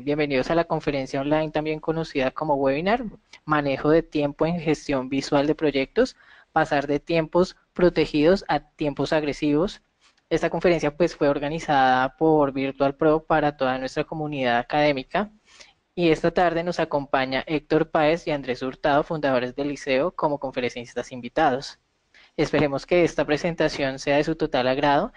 Bienvenidos a la conferencia online también conocida como webinar, manejo de tiempo en gestión visual de proyectos, pasar de tiempos protegidos a tiempos agresivos. Esta conferencia pues fue organizada por Virtual Pro para toda nuestra comunidad académica y esta tarde nos acompaña Héctor Páez y Andrés Hurtado, fundadores del liceo, como conferencistas invitados. Esperemos que esta presentación sea de su total agrado.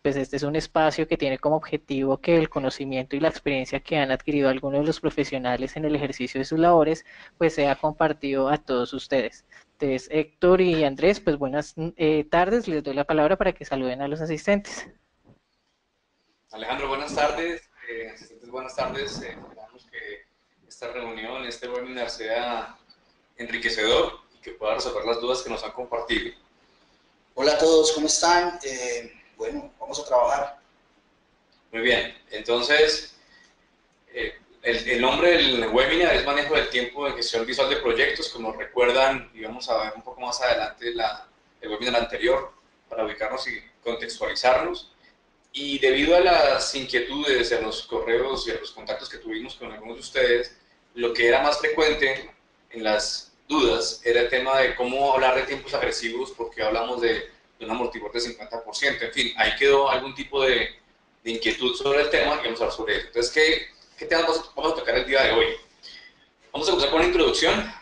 Pues este es un espacio que tiene como objetivo que el conocimiento y la experiencia que han adquirido algunos de los profesionales en el ejercicio de sus labores, pues sea compartido a todos ustedes. Entonces, Héctor y Andrés, pues buenas tardes. Les doy la palabra para que saluden a los asistentes. Alejandro, buenas tardes. Asistentes, buenas tardes. Esperamos que esta reunión, este webinar sea enriquecedor y que pueda resolver las dudas que nos han compartido. Hola a todos, ¿cómo están? Bueno, vamos a trabajar. Muy bien, entonces el nombre del webinar es Manejo del Tiempo en Gestión Visual de Proyectos. Como recuerdan, y vamos a ver un poco más adelante el webinar anterior para ubicarnos y contextualizarnos. Y debido a las inquietudes, a los correos y a los contactos que tuvimos con algunos de ustedes, lo que era más frecuente en las dudas era el tema de cómo hablar de tiempos agresivos, porque hablamos de un amortiguador de 50%. En fin, ahí quedó algún tipo de inquietud sobre el tema y vamos a hablar sobre eso. Entonces, ¿qué temas vamos a tocar el día de hoy? Vamos a comenzar con una introducción.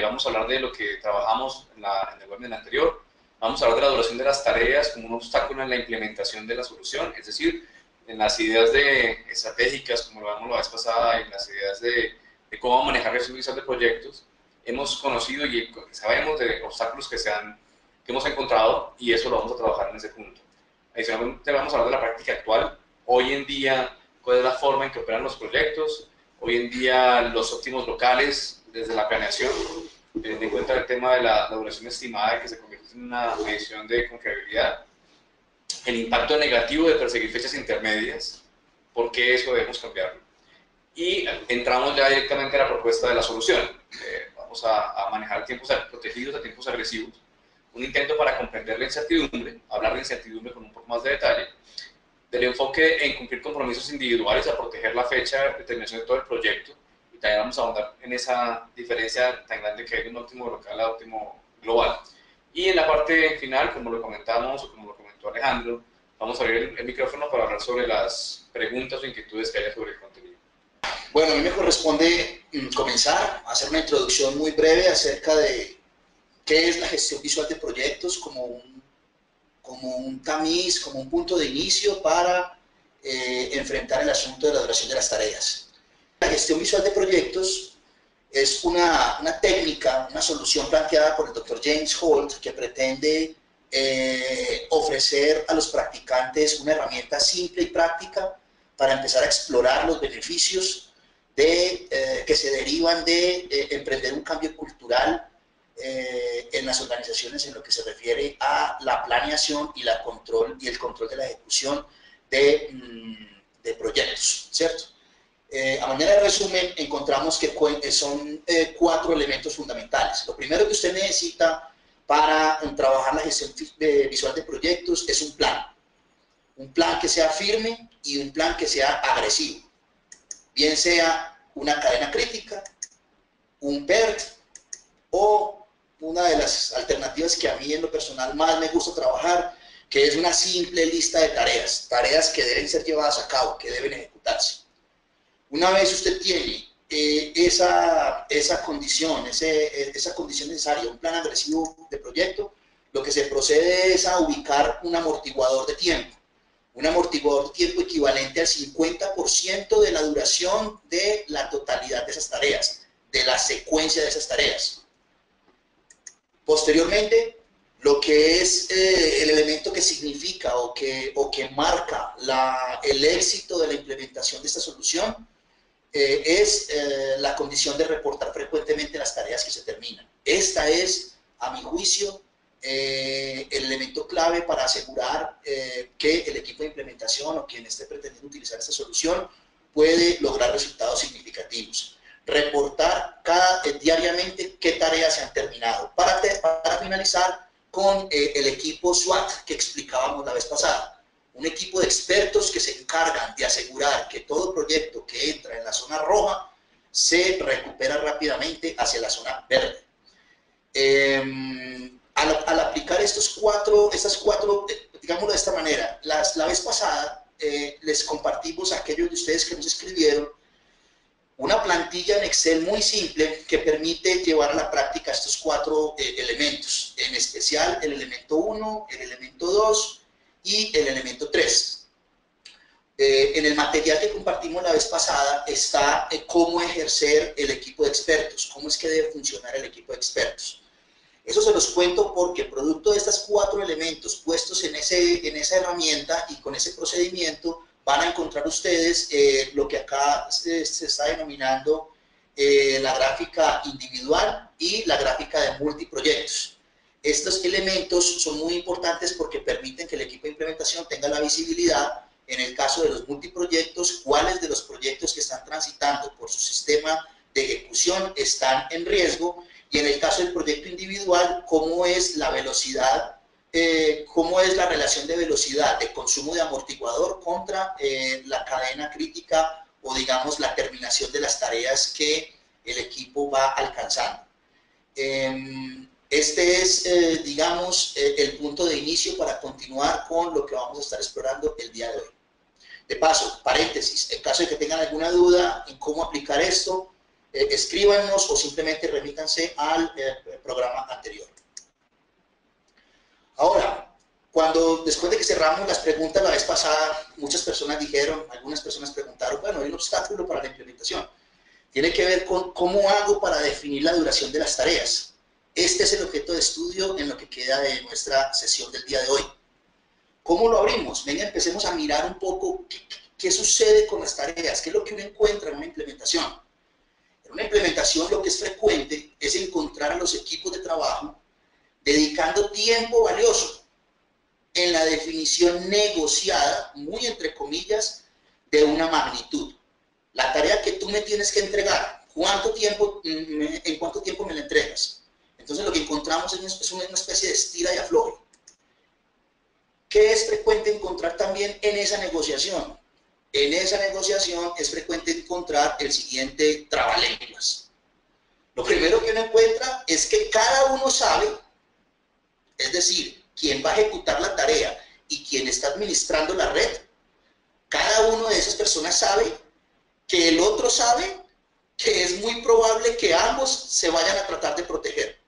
Vamos a hablar de lo que trabajamos en el webinar anterior. Vamos a hablar de la duración de las tareas como un obstáculo en la implementación de la solución, es decir, en las ideas estratégicas, como lo hablamos la vez pasada, en las ideas de cómo manejar gestión visual de proyectos. Hemos conocido y sabemos de obstáculos que hemos encontrado y eso lo vamos a trabajar en ese punto. Adicionalmente vamos a hablar de la práctica actual. Hoy en día, cuál es la forma en que operan los proyectos. Hoy en día, los óptimos locales, desde la planeación, teniendo en cuenta el tema de la duración estimada que se convierte en una medición de confiabilidad, el impacto negativo de perseguir fechas intermedias, por qué eso debemos cambiarlo. Y entramos ya directamente a la propuesta de la solución. Vamos a manejar tiempos protegidos a tiempos agresivos, un intento para comprender la incertidumbre, hablar de incertidumbre con un poco más de detalle, del enfoque en cumplir compromisos individuales a proteger la fecha de terminación de todo el proyecto. También vamos a ahondar en esa diferencia tan grande que hay de un óptimo local a óptimo global. Y en la parte final, como lo comentamos o como lo comentó Alejandro, vamos a abrir el micrófono para hablar sobre las preguntas o inquietudes que haya sobre el contenido. Bueno, a mí me corresponde comenzar a hacer una introducción muy breve acerca de qué es la gestión visual de proyectos como un tamiz, como un punto de inicio para enfrentar el asunto de la duración de las tareas. La gestión visual de proyectos es una técnica, una solución planteada por el Dr. James Holt que pretende ofrecer a los practicantes una herramienta simple y práctica para empezar a explorar los beneficios que se derivan de emprender un cambio cultural en las organizaciones en lo que se refiere a la planeación y el control de la ejecución de proyectos, ¿cierto? A manera de resumen, encontramos que son 4 elementos fundamentales. Lo primero que usted necesita para trabajar la gestión visual de proyectos es un plan que sea firme y un plan que sea agresivo, bien sea una cadena crítica, un PERT o una de las alternativas que a mí en lo personal más me gusta trabajar, que es una simple lista de tareas que deben ser llevadas a cabo, que deben ejecutarse. Una vez usted tiene esa condición necesaria, un plan agresivo de proyecto, lo que se procede es a ubicar un amortiguador de tiempo. Un amortiguador de tiempo equivalente al 50% de la duración de la totalidad de esas tareas, de la secuencia de esas tareas. Posteriormente, lo que es el elemento que significa o que marca el éxito de la implementación de esta solución es la condición de reportar frecuentemente las tareas que se terminan. Esta es, a mi juicio, el elemento clave para asegurar que el equipo de implementación o quien esté pretendiendo utilizar esta solución puede lograr resultados significativos. Reportar diariamente qué tareas se han terminado. Para finalizar con el equipo SWOT que explicábamos la vez pasada. un equipo de expertos que se encargan de asegurar que todo proyecto que entra en la zona roja se recupera rápidamente hacia la zona verde. Al aplicar estas cuatro, digámoslo de esta manera, la vez pasada les compartimos a aquellos de ustedes que nos escribieron una plantilla en Excel muy simple que permite llevar a la práctica estos cuatro elementos, en especial el elemento 1, el elemento 2 y el elemento 3. En el material que compartimos la vez pasada está cómo ejercer el equipo de expertos, cómo es que debe funcionar el equipo de expertos. Eso se los cuento porque producto de estos cuatro elementos puestos en esa herramienta y con ese procedimiento van a encontrar ustedes lo que acá se está denominando la gráfica individual y la gráfica de multiproyectos. Estos elementos son muy importantes porque permiten que el equipo de implementación tenga la visibilidad, en el caso de los multiproyectos, cuáles de los proyectos que están transitando por su sistema de ejecución están en riesgo, y en el caso del proyecto individual, cómo es la velocidad, cómo es la relación de velocidad de consumo de amortiguador contra la cadena crítica o digamos la terminación de las tareas que el equipo va alcanzando. Este es, digamos, el punto de inicio para continuar con lo que vamos a estar explorando el día de hoy. De paso, paréntesis, en caso de que tengan alguna duda en cómo aplicar esto, escríbanos o simplemente remítanse al programa anterior. Ahora, después de que cerramos las preguntas la vez pasada, muchas personas dijeron, algunas personas preguntaron, bueno, hay un obstáculo para la implementación. Tiene que ver con cómo hago para definir la duración de las tareas. Este es el objeto de estudio en lo que queda de nuestra sesión del día de hoy. ¿Cómo lo abrimos? Venga, empecemos a mirar un poco qué sucede con las tareas, qué es lo que uno encuentra en una implementación. En una implementación lo que es frecuente es encontrar a los equipos de trabajo dedicando tiempo valioso en la definición negociada, muy entre comillas, de una magnitud. La tarea que tú me tienes que entregar, ¿en cuánto tiempo me la entregas? Entonces lo que encontramos es una especie de estira y afloje. ¿Qué es frecuente encontrar también en esa negociación? En esa negociación es frecuente encontrar el siguiente trabalenguas. Lo primero que uno encuentra es que cada uno sabe, es decir, quien va a ejecutar la tarea y quien está administrando la red, cada uno de esas personas sabe que el otro sabe que es muy probable que ambos se vayan a tratar de proteger.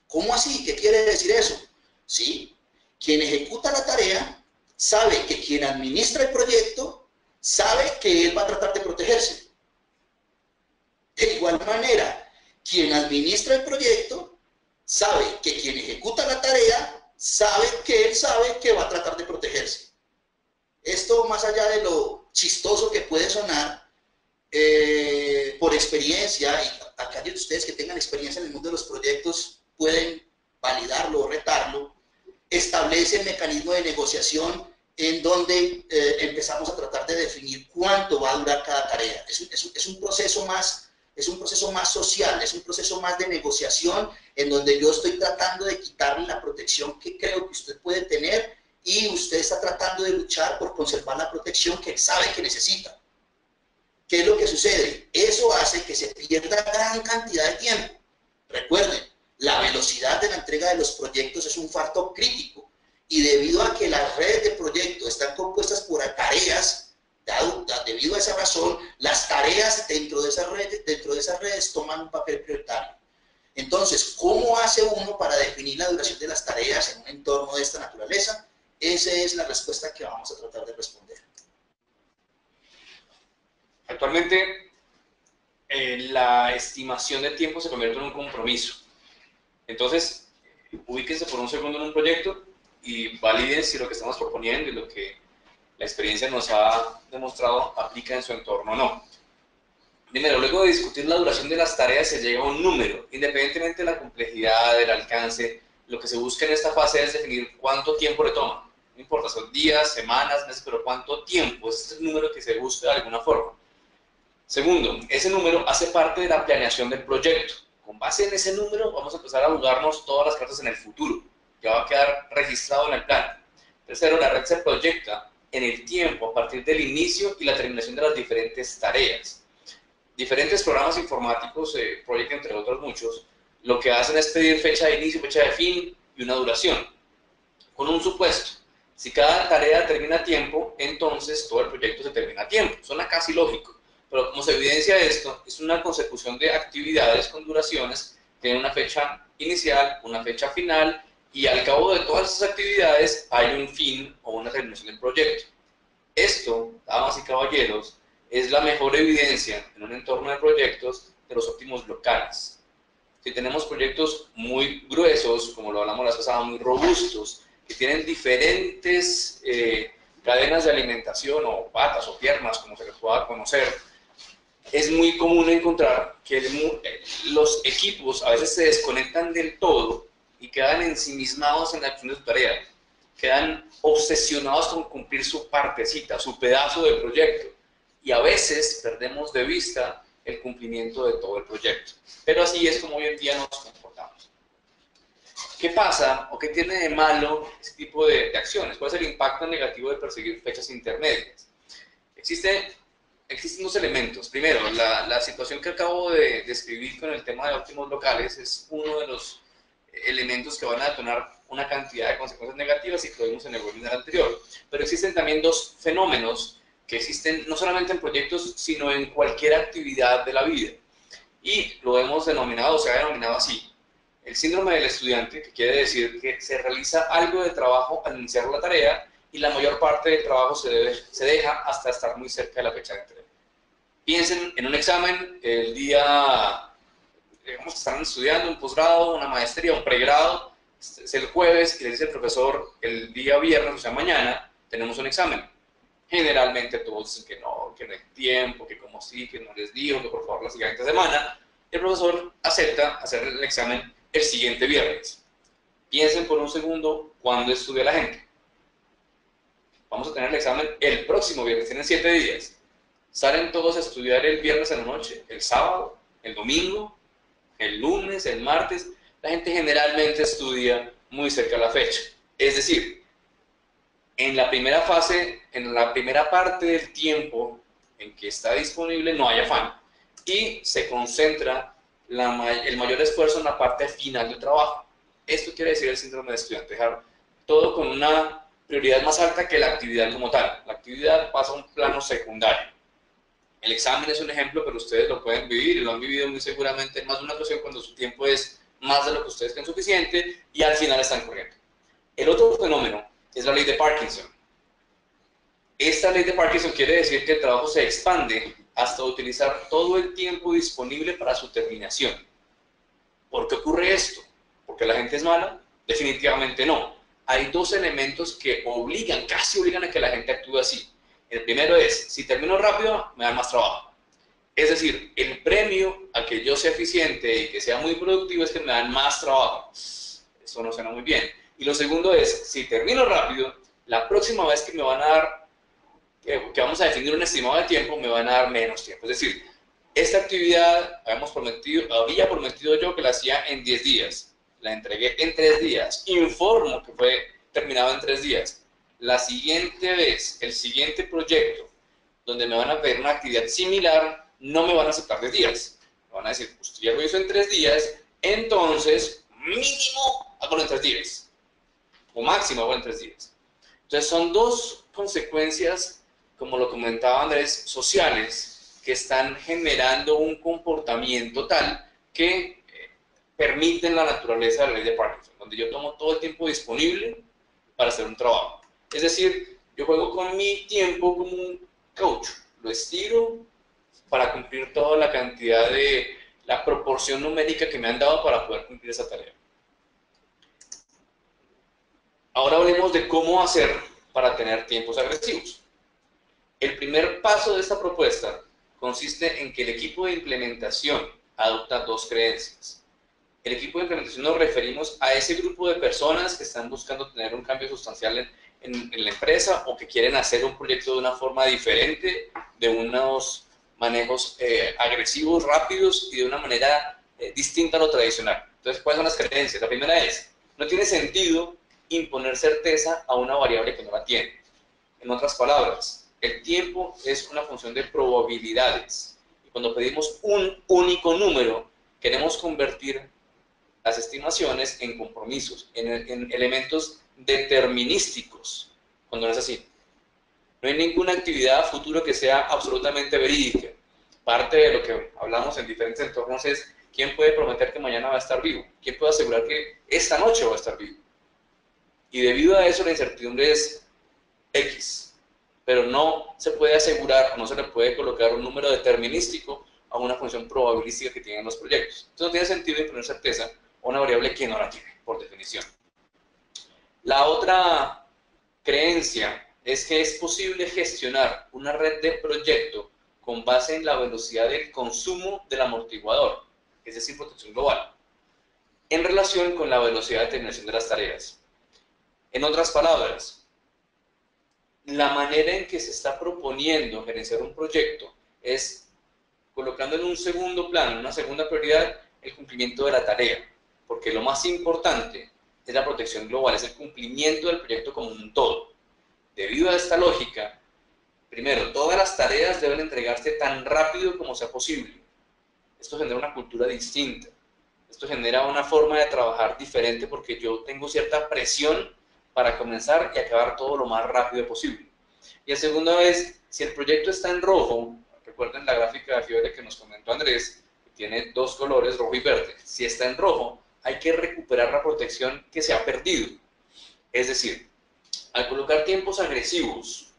¿Cómo así? ¿Qué quiere decir eso? Sí, quien ejecuta la tarea sabe que quien administra el proyecto sabe que él va a tratar de protegerse. De igual manera, quien administra el proyecto sabe que quien ejecuta la tarea sabe que va a tratar de protegerse. Esto, más allá de lo chistoso que puede sonar, por experiencia, y aquellos de ustedes que tengan experiencia en el mundo de los proyectos pueden validarlo o retarlo, establece el mecanismo de negociación en donde empezamos a tratar de definir cuánto va a durar cada tarea. Es un proceso más social, es un proceso más de negociación en donde yo estoy tratando de quitarle la protección que creo que usted puede tener y usted está tratando de luchar por conservar la protección que sabe que necesita. ¿Qué es lo que sucede? Eso hace que se pierda gran cantidad de tiempo. Recuerden, la velocidad de la entrega de los proyectos es un factor crítico y debido a que las redes de proyectos están compuestas por tareas, debido a esa razón, las tareas dentro de esas redes toman un papel prioritario. Entonces, ¿cómo hace uno para definir la duración de las tareas en un entorno de esta naturaleza? Esa es la respuesta que vamos a tratar de responder. Actualmente, la estimación de tiempo se convierte en un compromiso. Entonces, ubíquense por un segundo en un proyecto y validen si lo que estamos proponiendo y lo que la experiencia nos ha demostrado aplica en su entorno o no. Primero, luego de discutir la duración de las tareas se llega a un número, independientemente de la complejidad, del alcance. Lo que se busca en esta fase es definir cuánto tiempo le toma. No importa, son días, semanas, meses, pero cuánto tiempo. Ese es el número que se busca de alguna forma. Segundo, ese número hace parte de la planeación del proyecto. Con base en ese número vamos a empezar a jugarnos todas las cartas en el futuro, que va a quedar registrado en el plan. Tercero, la red se proyecta en el tiempo a partir del inicio y la terminación de las diferentes tareas. Diferentes programas informáticos, Project entre otros muchos, lo que hacen es pedir fecha de inicio, fecha de fin y una duración. Con un supuesto, si cada tarea termina a tiempo, entonces todo el proyecto se termina a tiempo. Suena casi lógico, pero como se evidencia esto, es una consecución de actividades con duraciones que tienen una fecha inicial, una fecha final, y al cabo de todas esas actividades hay un fin o una terminación del proyecto. Esto, damas y caballeros, es la mejor evidencia en un entorno de proyectos de los óptimos locales. Si tenemos proyectos muy gruesos, como lo hablamos la vez pasada, muy robustos, que tienen diferentes cadenas de alimentación o patas o piernas, como se les pueda conocer, es muy común encontrar que los equipos a veces se desconectan del todo y quedan ensimismados en la acción de su tarea. Quedan obsesionados con cumplir su partecita, su pedazo del proyecto. Y a veces perdemos de vista el cumplimiento de todo el proyecto. Pero así es como hoy en día nos comportamos. ¿Qué pasa o qué tiene de malo este tipo de acciones? ¿Cuál es el impacto negativo de perseguir fechas intermedias? Existen dos elementos. Primero, la situación que acabo de describir con el tema de óptimos locales es uno de los elementos que van a detonar una cantidad de consecuencias negativas y que lo vimos en el webinar anterior. Pero existen también dos fenómenos que existen no solamente en proyectos, sino en cualquier actividad de la vida. Y lo hemos denominado, o se ha denominado así, el síndrome del estudiante, que quiere decir que se realiza algo de trabajo al iniciar la tarea y la mayor parte del trabajo se deja hasta estar muy cerca de la fecha de entrega. Piensen en un examen, el día, digamos que están estudiando un posgrado, una maestría, un pregrado, es el jueves y le dice el profesor el día viernes, o sea mañana, tenemos un examen. Generalmente todos dicen que no hay tiempo, que como sí, que no les digo, que por favor la siguiente semana. El profesor acepta hacer el examen el siguiente viernes. Piensen por un segundo cuándo estudia la gente. Vamos a tener el examen el próximo viernes, tienen 7 días. Salen todos a estudiar el viernes en la noche, el sábado, el domingo, el lunes, el martes. La gente generalmente estudia muy cerca de la fecha. Es decir, en la primera fase, en la primera parte del tiempo en que está disponible, no hay afán. Y se concentra el mayor esfuerzo en la parte final del trabajo. Esto quiere decir el síndrome de estudiante, dejar todo con una prioridad más alta que la actividad como tal. La actividad pasa a un plano secundario. El examen es un ejemplo, pero ustedes lo pueden vivir y lo han vivido muy seguramente en más de una ocasión cuando su tiempo es más de lo que ustedes creen suficiente y al final están corriendo. El otro fenómeno es la ley de Parkinson. Esta ley de Parkinson quiere decir que el trabajo se expande hasta utilizar todo el tiempo disponible para su terminación. ¿Por qué ocurre esto? ¿Porque la gente es mala? Definitivamente no. Hay dos elementos que casi obligan a que la gente actúe así. El primero es, si termino rápido, me dan más trabajo. Es decir, el premio a que yo sea eficiente y que sea muy productivo es que me dan más trabajo. Eso no suena muy bien. Y lo segundo es, si termino rápido, la próxima vez que me van a dar, que vamos a definir un estimado de tiempo, me van a dar menos tiempo. Es decir, esta actividad había prometido yo que la hacía en 10 días. La entregué en 3 días. Informo que fue terminado en 3 días. La siguiente vez, el siguiente proyecto, donde me van a pedir una actividad similar, no me van a aceptar 10 días. Me van a decir, usted ya lo hizo en 3 días, entonces mínimo hágalo en 3 días. O máximo hágalo en 3 días. Entonces son dos consecuencias, como lo comentaba Andrés, sociales, que están generando un comportamiento tal que permiten la naturaleza de la ley de Parkinson, donde yo tomo todo el tiempo disponible para hacer un trabajo. Es decir, yo juego con mi tiempo como un coach, lo estiro para cumplir toda la cantidad de la proporción numérica que me han dado para poder cumplir esa tarea. Ahora hablemos de cómo hacer para tener tiempos agresivos. El primer paso de esta propuesta consiste en que el equipo de implementación adopta dos creencias. El equipo de implementación nos referimos a ese grupo de personas que están buscando tener un cambio sustancial en la empresa o que quieren hacer un proyecto de una forma diferente, de unos manejos agresivos, rápidos y de una manera distinta a lo tradicional. Entonces, ¿cuáles son las creencias? La primera es, no tiene sentido imponer certeza a una variable que no la tiene. En otras palabras, el tiempo es una función de probabilidades. Y cuando pedimos un único número, queremos convertir las estimaciones en compromisos, en elementos determinísticos, cuando no es así. No hay ninguna actividad a futuro que sea absolutamente verídica. Parte de lo que hablamos en diferentes entornos es quién puede prometer que mañana va a estar vivo, quién puede asegurar que esta noche va a estar vivo. Y debido a eso la incertidumbre es X, pero no se puede asegurar, no se le puede colocar un número determinístico a una función probabilística que tienen los proyectos. Entonces no tiene sentido imponer certeza a una variable que no la tiene, por definición. La otra creencia es que es posible gestionar una red de proyecto con base en la velocidad del consumo del amortiguador, es decir, protección global, en relación con la velocidad de terminación de las tareas. En otras palabras, la manera en que se está proponiendo gerenciar un proyecto es colocando en un segundo plano, en una segunda prioridad, el cumplimiento de la tarea, porque lo más importante es la protección global, es el cumplimiento del proyecto como un todo. Debido a esta lógica, primero, todas las tareas deben entregarse tan rápido como sea posible. Esto genera una cultura distinta. Esto genera una forma de trabajar diferente porque yo tengo cierta presión para comenzar y acabar todo lo más rápido posible. Y la segunda vez, si el proyecto está en rojo, recuerden la gráfica de fiebre que nos comentó Andrés, que tiene dos colores, rojo y verde. Si está en rojo, hay que recuperar la protección que se ha perdido. Es decir, al colocar tiempos agresivos,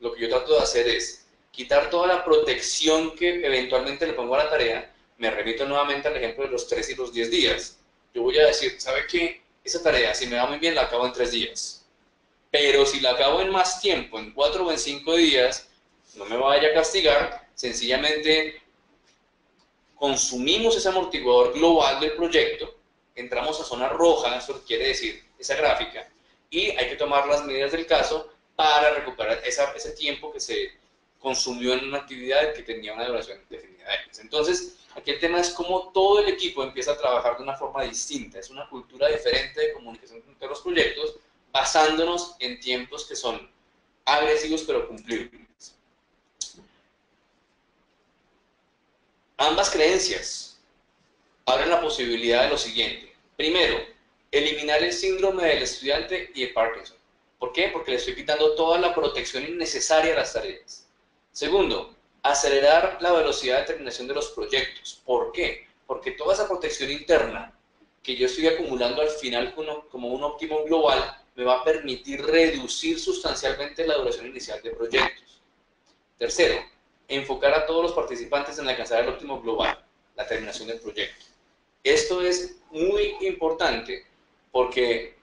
lo que yo trato de hacer es quitar toda la protección que eventualmente le pongo a la tarea. Me remito nuevamente al ejemplo de los 3 y los 10 días. Yo voy a decir, ¿sabe qué? Esa tarea, si me va muy bien, la acabo en 3 días. Pero si la acabo en más tiempo, en 4 o en 5 días, no me vaya a castigar, sencillamente consumimos ese amortiguador global del proyecto, entramos a zona roja, eso quiere decir esa gráfica, y hay que tomar las medidas del caso para recuperar ese tiempo que se consumió en una actividad que tenía una duración definida. Entonces, aquí el tema es cómo todo el equipo empieza a trabajar de una forma distinta, es una cultura diferente de comunicación entre los proyectos, basándonos en tiempos que son agresivos pero cumplibles. Ambas creencias abren la posibilidad de lo siguiente. Primero, eliminar el síndrome del estudiante y el Parkinson. ¿Por qué? Porque le estoy quitando toda la protección innecesaria a las tareas. Segundo, acelerar la velocidad de terminación de los proyectos. ¿Por qué? Porque toda esa protección interna que yo estoy acumulando al final como un óptimo global me va a permitir reducir sustancialmente la duración inicial de proyectos. Tercero, enfocar a todos los participantes en alcanzar el óptimo global, la terminación del proyecto. Esto es muy importante porque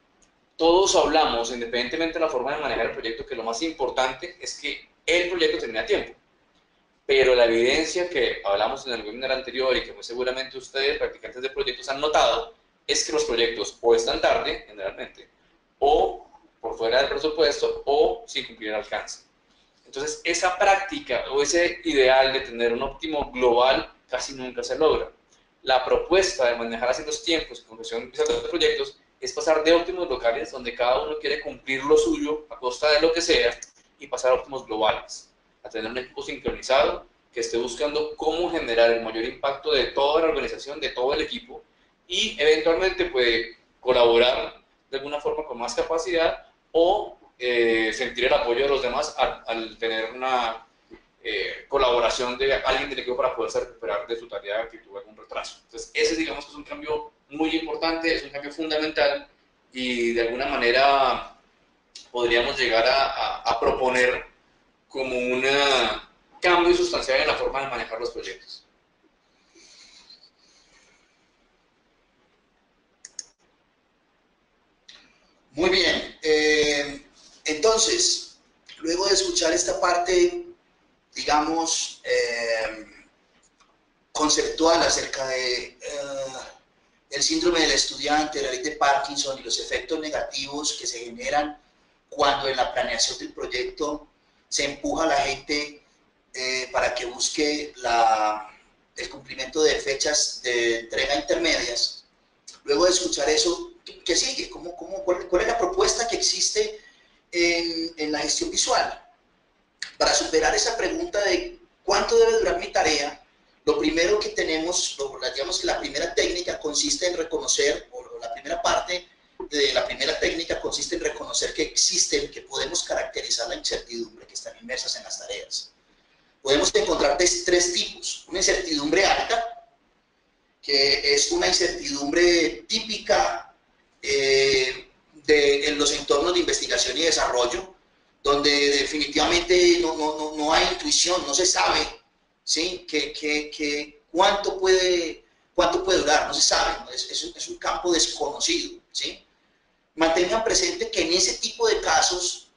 todos hablamos, independientemente de la forma de manejar el proyecto, que lo más importante es que el proyecto termine a tiempo. Pero la evidencia que hablamos en el webinar anterior y que muy seguramente ustedes, practicantes de proyectos, han notado, es que los proyectos o están tarde, generalmente, o por fuera del presupuesto, o sin cumplir el alcance. Entonces, esa práctica o ese ideal de tener un óptimo global casi nunca se logra. La propuesta de manejar así los tiempos con gestión de proyectos es pasar de óptimos locales, donde cada uno quiere cumplir lo suyo a costa de lo que sea, y pasar a óptimos globales, a tener un equipo sincronizado que esté buscando cómo generar el mayor impacto de toda la organización, de todo el equipo, y eventualmente puede colaborar de alguna forma con más capacidad o sentir el apoyo de los demás al tener una colaboración de alguien del equipo para poderse recuperar de su tarea que tuvo algún retraso. Entonces, ese digamos que es un cambio muy importante, es un cambio fundamental y de alguna manera podríamos llegar a proponer como un cambio sustancial en la forma de manejar los proyectos. Muy bien. Entonces, luego de escuchar esta parte, digamos, conceptual acerca de el síndrome del estudiante, la ley de Parkinson y los efectos negativos que se generan cuando en la planeación del proyecto se empuja a la gente para que busque el cumplimiento de fechas de entrega intermedias. Luego de escuchar eso, ¿Qué sigue? ¿Cuál es la propuesta que existe en la gestión visual? Para superar esa pregunta de cuánto debe durar mi tarea, lo primero que tenemos, digamos que la primera técnica consiste en reconocer, o la primera parte de la primera técnica consiste en reconocer que existen, que podemos caracterizar la incertidumbre que están inmersas en las tareas. Podemos encontrar tres tipos. Una incertidumbre alta, que es una incertidumbre típica en los entornos de investigación y desarrollo, donde definitivamente no hay intuición, no se sabe, ¿sí? Cuánto puede durar, no se sabe, ¿no? Es un campo desconocido, ¿sí? Mantengan presente que en ese tipo de casos,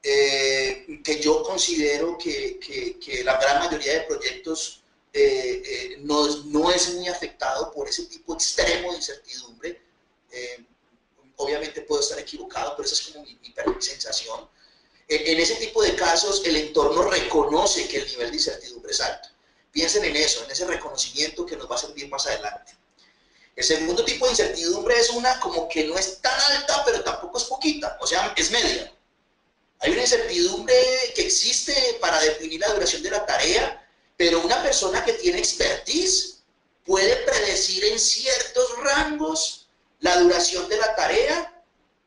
que yo considero que la gran mayoría de proyectos no es muy afectado por ese tipo extremo de incertidumbre. Obviamente puedo estar equivocado, pero esa es como mi sensación. En ese tipo de casos, el entorno reconoce que el nivel de incertidumbre es alto. Piensen en eso, en ese reconocimiento que nos va a servir más adelante. El segundo tipo de incertidumbre es una como que no es tan alta, pero tampoco es poquita, o sea, es media. Hay una incertidumbre que existe para definir la duración de la tarea, pero una persona que tiene expertise puede predecir en ciertos rangos la duración de la tarea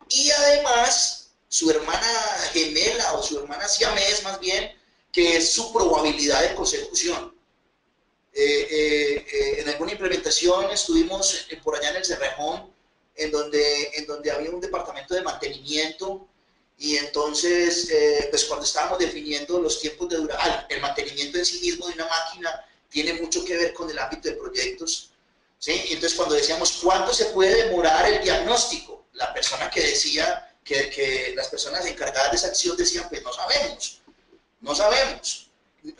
y además su hermana gemela o su hermana siamés más bien, que es su probabilidad de consecución. En alguna implementación estuvimos por allá en el Cerrejón, en donde había un departamento de mantenimiento y entonces, pues cuando estábamos definiendo los tiempos de duración, el mantenimiento en sí mismo de una máquina tiene mucho que ver con el ámbito de proyectos, ¿sí? Y entonces cuando decíamos cuánto se puede demorar el diagnóstico, la persona que decía que las personas encargadas de esa acción decían, pues no sabemos.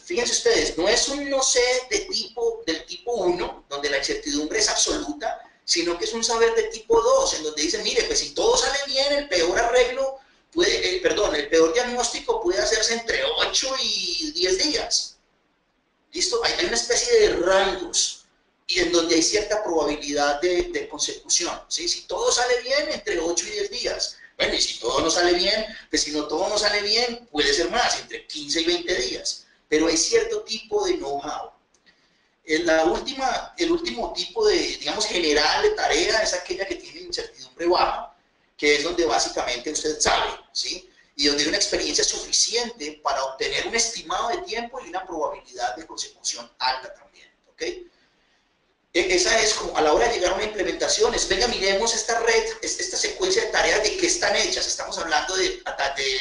Fíjense ustedes, no es un no sé del tipo 1, donde la incertidumbre es absoluta, sino que es un saber de tipo 2, en donde dice, mire, pues si todo sale bien, el peor arreglo el peor diagnóstico puede hacerse entre 8 y 10 días. ¿Listo? Hay una especie de rangos y en donde hay cierta probabilidad de consecución, ¿sí? Si todo sale bien, entre 8 y 10 días. Bueno, y si todo no sale bien, pues si no todo no sale bien, puede ser más, entre 15 y 20 días. Pero hay cierto tipo de know-how. El último tipo de, digamos, general de tarea es aquella que tiene incertidumbre baja, que es donde básicamente usted sabe, ¿sí? Y donde hay una experiencia suficiente para obtener un estimado de tiempo y una probabilidad de consecución alta también, ¿ok? Esa es como a la hora de llegar a una implementación, venga, miremos esta red, esta secuencia de tareas, de qué están hechas. Estamos hablando de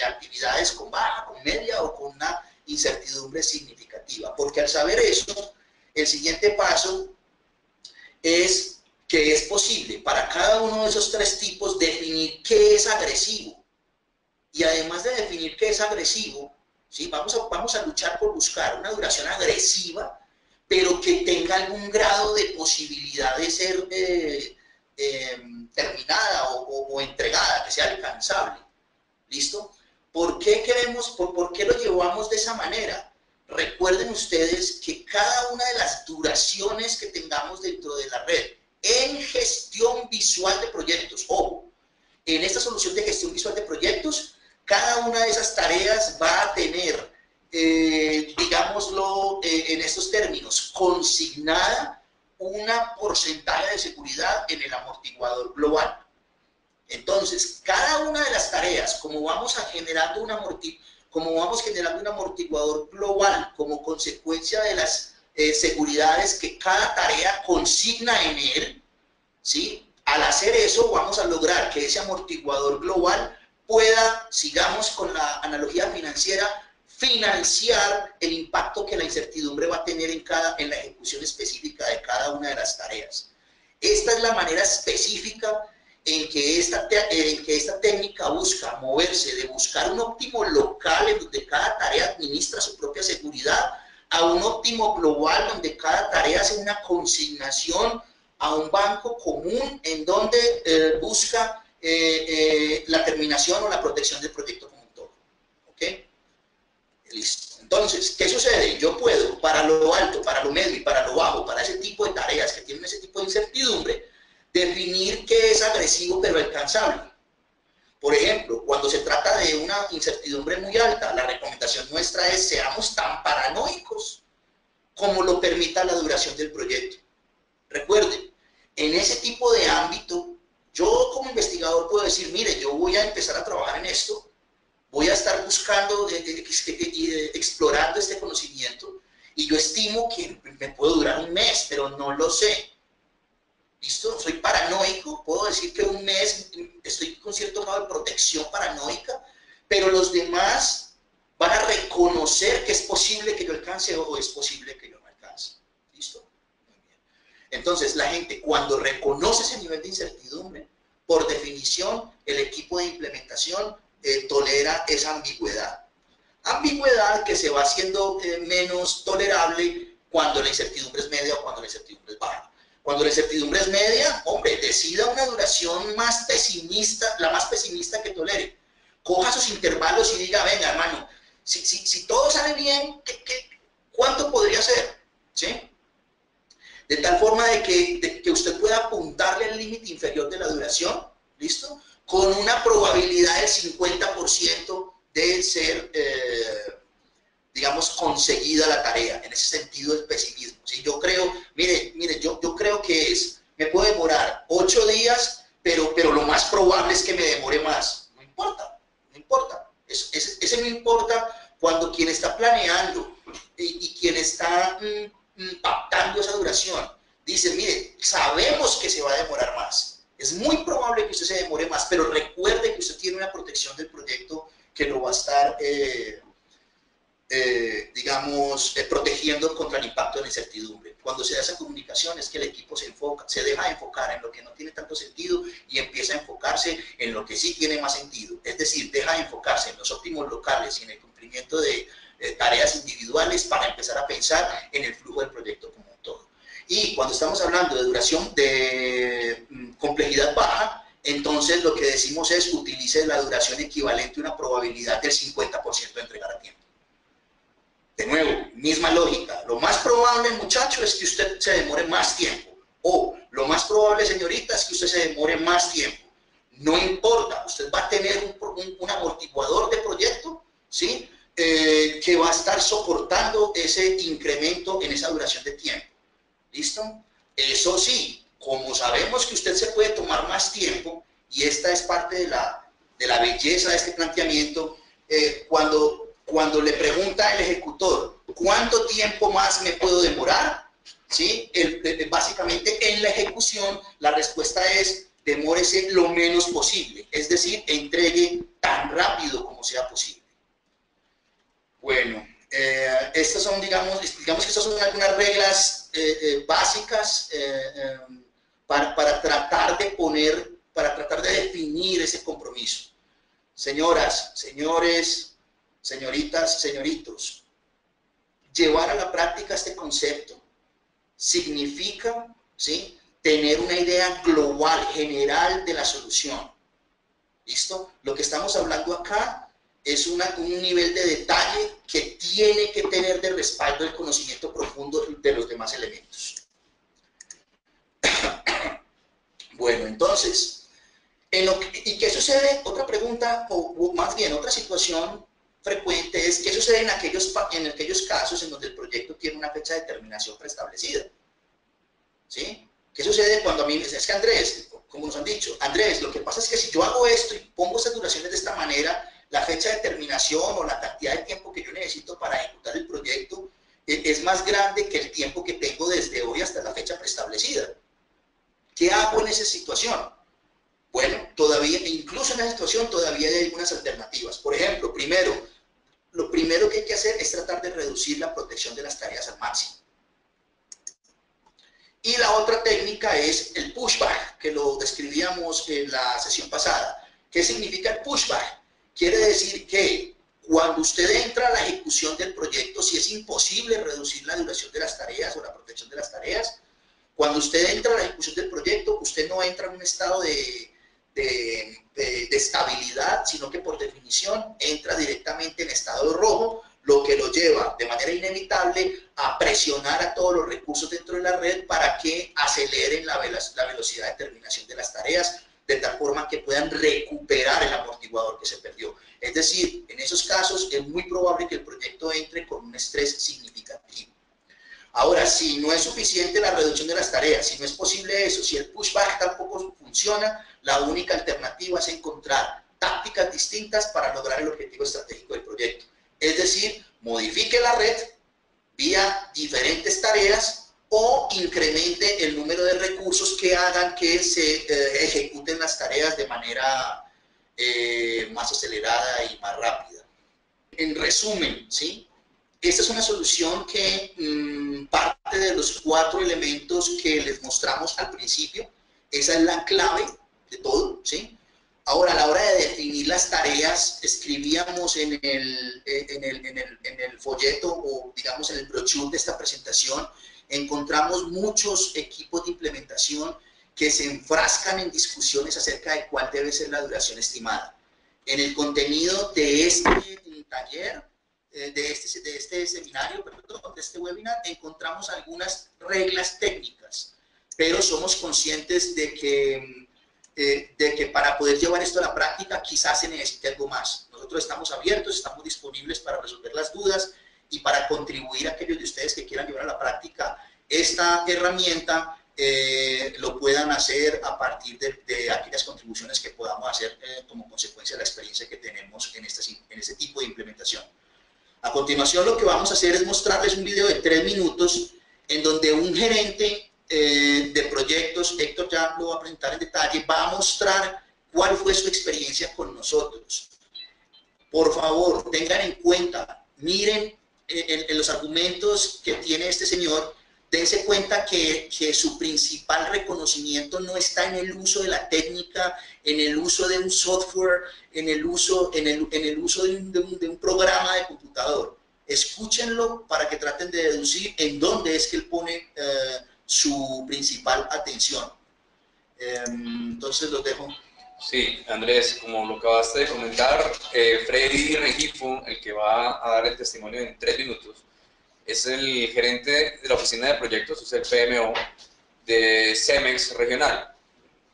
actividades con baja, con media o con una incertidumbre significativa. Porque al saber eso, el siguiente paso es que es posible para cada uno de esos tres tipos definir qué es agresivo. Y además de definir qué es agresivo, ¿sí? Vamos a luchar por buscar una duración agresiva, pero que tenga algún grado de posibilidad de ser terminada o entregada, que sea alcanzable. ¿Listo? ¿Por qué por qué lo llevamos de esa manera? Recuerden ustedes que cada una de las duraciones que tengamos dentro de la red en gestión visual de proyectos, ojo, en esta solución de gestión visual de proyectos, cada una de esas tareas va a tener, digámoslo en estos términos, consignada una porcentaje de seguridad en el amortiguador global. Entonces, cada una de las tareas, como vamos generando un amortiguador global como consecuencia de las seguridades que cada tarea consigna en él, ¿sí? Al hacer eso vamos a lograr que ese amortiguador global pueda, sigamos con la analogía financiera, financiar el impacto que la incertidumbre va a tener en la ejecución específica de cada una de las tareas. Esta es la manera específica en que esta técnica busca moverse de buscar un óptimo local en donde cada tarea administra su propia seguridad a un óptimo global donde cada tarea hace una consignación a un banco común en donde busca la terminación o la protección del proyecto como un todo. ¿Ok? Listo. Entonces, ¿qué sucede? Yo puedo, para lo alto, para lo medio y para lo bajo, para ese tipo de tareas que tienen ese tipo de incertidumbre, Definir qué es agresivo pero alcanzable. Por ejemplo, cuando se trata de una incertidumbre muy alta, la recomendación nuestra es seamos tan paranoicos como lo permita la duración del proyecto. Recuerden, en ese tipo de ámbito, yo como investigador puedo decir, mire, yo voy a empezar a trabajar en esto, voy a estar buscando, explorando este conocimiento, y yo estimo que me puede durar un mes, pero no lo sé. ¿Listo? Soy paranoico, puedo decir que un mes estoy con cierto grado de protección paranoica, pero los demás van a reconocer que es posible que yo alcance o es posible que yo no alcance. ¿Listo? Muy bien. Entonces, la gente cuando reconoce ese nivel de incertidumbre, por definición, el equipo de implementación tolera esa ambigüedad. Ambigüedad que se va haciendo menos tolerable cuando la incertidumbre es media o cuando la incertidumbre es baja. Cuando la incertidumbre es media, hombre, decida una duración más pesimista, la más pesimista que tolere. Coja sus intervalos y diga, venga, hermano, si todo sale bien, ¿cuánto podría ser? ¿Sí? De tal forma de que usted pueda apuntarle el límite inferior de la duración, ¿listo? Con una probabilidad del 50% de ser, digamos, conseguida la tarea. En ese sentido, el pesimismo. ¿Sí? Yo creo, mire, yo creo que me puede demorar 8 días, pero lo más probable es que me demore más. No importa, no importa. Ese no importa cuando quien está planeando y quien está pactando esa duración dice, mire, sabemos que se va a demorar más. Es muy probable que usted se demore más, pero recuerde que usted tiene una protección del proyecto que lo va a estar, digamos, protegiendo contra el impacto de la incertidumbre. Cuando se da esa comunicación es que el equipo se deja de enfocar en lo que no tiene tanto sentido y empieza a enfocarse en lo que sí tiene más sentido. Es decir, deja de enfocarse en los óptimos locales y en el cumplimiento de tareas individuales para empezar a pensar en el flujo del proyecto como un todo. Y cuando estamos hablando de duración de complejidad baja, entonces lo que decimos es utilice la duración equivalente a una probabilidad del 50% de entregar a tiempo. De nuevo, misma lógica. Lo más probable, muchacho, es que usted se demore más tiempo. O lo más probable, señorita, es que usted se demore más tiempo. No importa, usted va a tener un amortiguador de proyecto, ¿sí? Que va a estar soportando ese incremento en esa duración de tiempo. ¿Listo? Eso sí, como sabemos que usted se puede tomar más tiempo, y esta es parte de la belleza de este planteamiento, cuando le pregunta el ejecutor, ¿cuánto tiempo más me puedo demorar? ¿Sí? Básicamente en la ejecución la respuesta es, demórese lo menos posible, es decir, entregue tan rápido como sea posible. Bueno, estas son, digamos que estas son algunas reglas básicas para tratar de definir ese compromiso. Señoras, señores, señoritas, señoritos, llevar a la práctica este concepto significa, ¿sí?, tener una idea global, general de la solución. ¿Listo? Lo que estamos hablando acá es un nivel de detalle que tiene que tener de respaldo el conocimiento profundo de los demás elementos. Bueno, entonces, ¿y qué sucede? Otra pregunta, o más bien otra situación frecuente es, ¿qué sucede en aquellos casos en donde el proyecto tiene una fecha de terminación preestablecida? ¿Sí? ¿Qué sucede cuando a mí me dicen, es que Andrés, como nos han dicho, Andrés, lo que pasa es que si yo hago esto y pongo estas duraciones de esta manera, la fecha de terminación o la cantidad de tiempo que yo necesito para ejecutar el proyecto es más grande que el tiempo que tengo desde hoy hasta la fecha preestablecida? ¿Qué hago en esa situación? Bueno, todavía, incluso en esa situación todavía hay algunas alternativas. Por ejemplo, lo primero que hay que hacer es tratar de reducir la protección de las tareas al máximo. Y la otra técnica es el pushback, que lo describíamos en la sesión pasada. ¿Qué significa el pushback? Quiere decir que cuando usted entra a la ejecución del proyecto, si es imposible reducir la duración de las tareas o la protección de las tareas, cuando usted entra a la ejecución del proyecto, usted no entra en un estado de estabilidad, sino que por definición entra directamente en estado rojo, lo que lo lleva de manera inevitable a presionar a todos los recursos dentro de la red para que aceleren la velocidad de terminación de las tareas, de tal forma que puedan recuperar el amortiguador que se perdió. Es decir, en esos casos es muy probable que el proyecto entre con un estrés significativo. Ahora, si no es suficiente la reducción de las tareas, si no es posible eso, si el pushback tampoco funciona, la única alternativa es encontrar tácticas distintas para lograr el objetivo estratégico del proyecto. Es decir, modifique la red vía diferentes tareas o incremente el número de recursos que hagan que se ejecuten las tareas de manera más acelerada y más rápida. En resumen, ¿sí? Esta es una solución que parte de los 4 elementos que les mostramos al principio. Esa es la clave de todo, ¿sí? Ahora, a la hora de definir las tareas, escribíamos en el folleto o, digamos, en el brochure de esta presentación, encontramos muchos equipos de implementación que se enfrascan en discusiones acerca de cuál debe ser la duración estimada. En el contenido de este taller, de este seminario, perdón, de este webinar, encontramos algunas reglas técnicas, pero somos conscientes de que para poder llevar esto a la práctica quizás se necesite algo más. Nosotros estamos abiertos, estamos disponibles para resolver las dudas y para contribuir a aquellos de ustedes que quieran llevar a la práctica esta herramienta, lo puedan hacer a partir de aquellas contribuciones que podamos hacer como consecuencia de la experiencia que tenemos en este tipo de implementación. A continuación, lo que vamos a hacer es mostrarles un video de 3 minutos en donde un gerente de proyectos, Héctor ya lo va a presentar en detalle, va a mostrar cuál fue su experiencia con nosotros. Por favor, tengan en cuenta, miren en los argumentos que tiene este señor, dense cuenta que su principal reconocimiento no está en el uso de la técnica, en el uso de un software, en el uso de un programa de computador. Escúchenlo para que traten de deducir en dónde es que él pone su principal atención. Entonces los dejo. Sí, Andrés, como lo acabaste de comentar, Freddy Rengifo, el que va a dar el testimonio en 3 minutos, es el gerente de la oficina de proyectos, es el PMO de Cemex regional.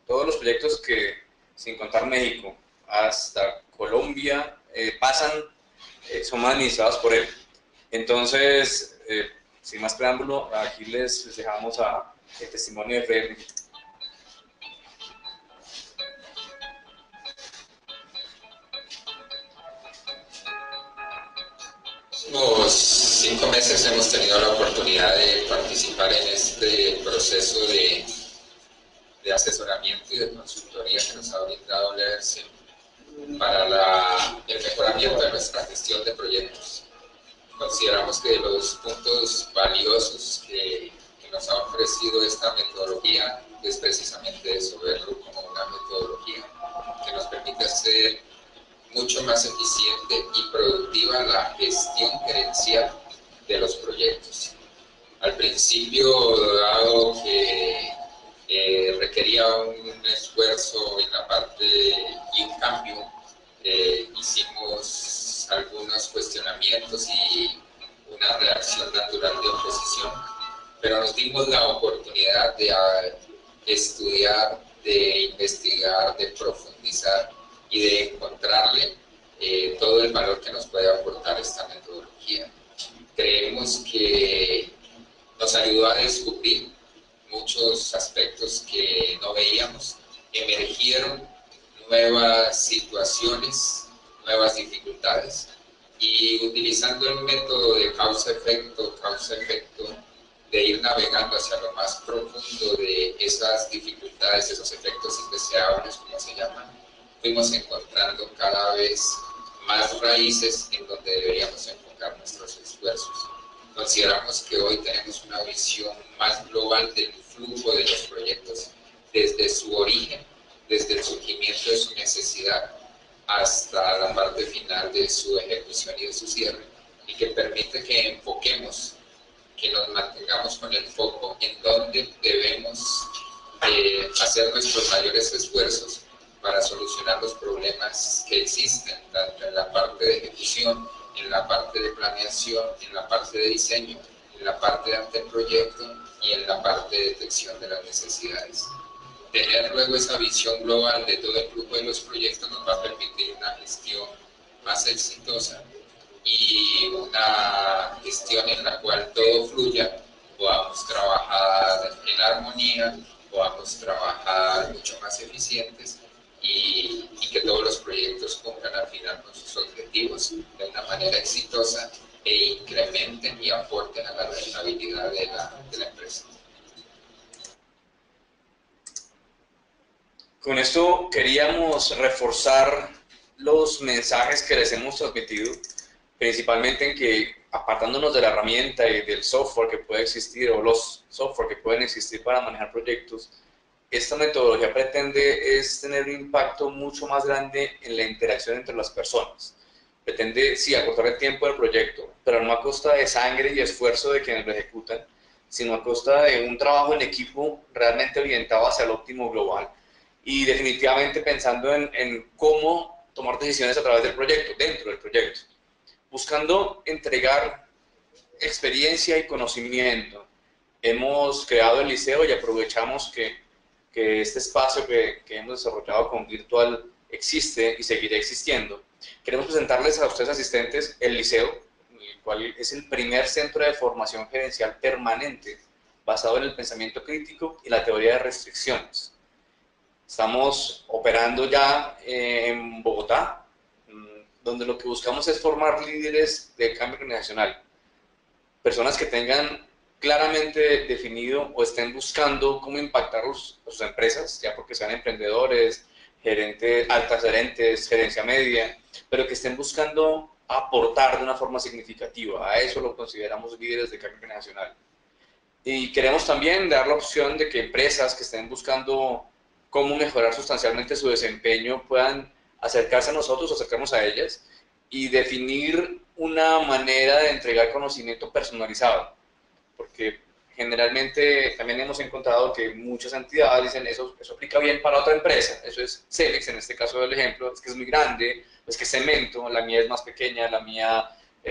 Todos los proyectos que, sin contar México, hasta Colombia, son administrados por él. Entonces, sin más preámbulo, aquí les dejamos el testimonio de Freddy. Últimos 5 meses hemos tenido la oportunidad de participar en este proceso de asesoramiento y de consultoría que nos ha brindado Leversen para el mejoramiento de nuestra gestión de proyectos. Consideramos que los puntos valiosos que nos ha ofrecido esta metodología es precisamente eso, verlo como una metodología que nos permite hacer mucho más eficiente y productiva la gestión gerencial de los proyectos. Al principio, dado que requería un esfuerzo en la parte y un cambio, hicimos algunos cuestionamientos y una reacción natural de oposición, pero nos dimos la oportunidad de estudiar, de investigar, de profundizar y de encontrarle todo el valor que nos puede aportar esta metodología. Creemos que nos ayudó a descubrir muchos aspectos que no veíamos, emergieron nuevas situaciones, nuevas dificultades, y utilizando el método de causa-efecto, de ir navegando hacia lo más profundo de esas dificultades, esos efectos indeseables, como se llaman, fuimos encontrando cada vez más raíces en donde deberíamos enfocar nuestros esfuerzos. Consideramos que hoy tenemos una visión más global del flujo de los proyectos, desde su origen, desde el surgimiento de su necesidad, hasta la parte final de su ejecución y de su cierre, y que permite que enfoquemos, que nos mantengamos con el foco en donde debemos hacer nuestros mayores esfuerzos para solucionar los problemas que existen, tanto en la parte de ejecución en la parte de planeación, en la parte de diseño, en la parte de anteproyecto y en la parte de detección de las necesidades. Tener luego esa visión global de todo el flujo de los proyectos nos va a permitir una gestión más exitosa y una gestión en la cual todo fluya, podamos trabajar en armonía, podamos trabajar mucho más eficientes y que todos los proyectos cumplan al final con sus objetivos de una manera exitosa e incrementen y aporten a la rentabilidad de la empresa. Con esto queríamos reforzar los mensajes que les hemos transmitido, principalmente en que, apartándonos de la herramienta y del software que puede existir o los software que pueden existir para manejar proyectos, esta metodología pretende es tener un impacto mucho más grande en la interacción entre las personas. Pretende, sí, acortar el tiempo del proyecto, pero no a costa de sangre y esfuerzo de quienes lo ejecutan, sino a costa de un trabajo en equipo realmente orientado hacia el óptimo global. Y definitivamente pensando en cómo tomar decisiones a través del proyecto, dentro del proyecto, buscando entregar experiencia y conocimiento. Hemos creado el liceo y aprovechamos que este espacio que hemos desarrollado con Virtual existe y seguirá existiendo. Queremos presentarles a ustedes asistentes el liceo, el cual es el primer centro de formación gerencial permanente basado en el pensamiento crítico y la teoría de restricciones. Estamos operando ya en Bogotá, donde lo que buscamos es formar líderes de cambio organizacional, personas que tengan claramente definido o estén buscando cómo impactar sus empresas, ya porque sean emprendedores, gerentes, altas gerentes, gerencia media, pero que estén buscando aportar de una forma significativa. A eso lo consideramos líderes de cambio organizacional. Y queremos también dar la opción de que empresas que estén buscando cómo mejorar sustancialmente su desempeño puedan acercarse a nosotros, acercarnos a ellas y definir una manera de entregar conocimiento personalizado, porque generalmente también hemos encontrado que muchas entidades dicen eso aplica bien para otra empresa, eso es Cemex en este caso del ejemplo, es que es muy grande, es que Cemento, la mía es más pequeña, la mía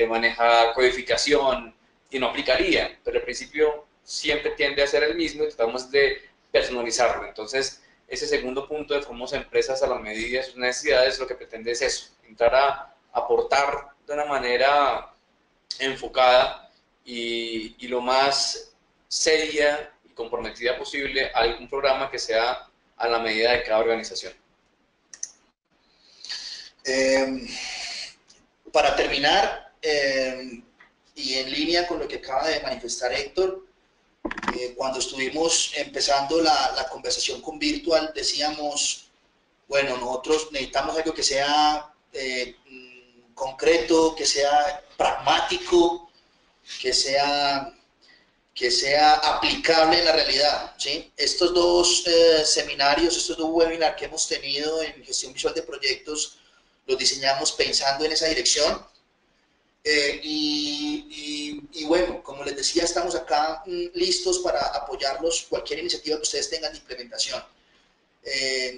maneja codificación y no aplicaría, pero al principio siempre tiende a ser el mismo y tratamos de personalizarlo. Entonces ese segundo punto de formamos empresas a la medida de sus necesidades, lo que pretende es eso, entrar a aportar de una manera enfocada y lo más seria y comprometida posible a algún programa que sea a la medida de cada organización. Para terminar, y en línea con lo que acaba de manifestar Héctor, cuando estuvimos empezando la conversación con Virtual, decíamos, bueno, nosotros necesitamos algo que sea concreto, que sea pragmático, que sea aplicable en la realidad, ¿sí? Estos dos seminarios, estos dos webinars que hemos tenido en gestión visual de proyectos, los diseñamos pensando en esa dirección. Y bueno, como les decía, estamos acá listos para apoyarlos, cualquier iniciativa que ustedes tengan de implementación.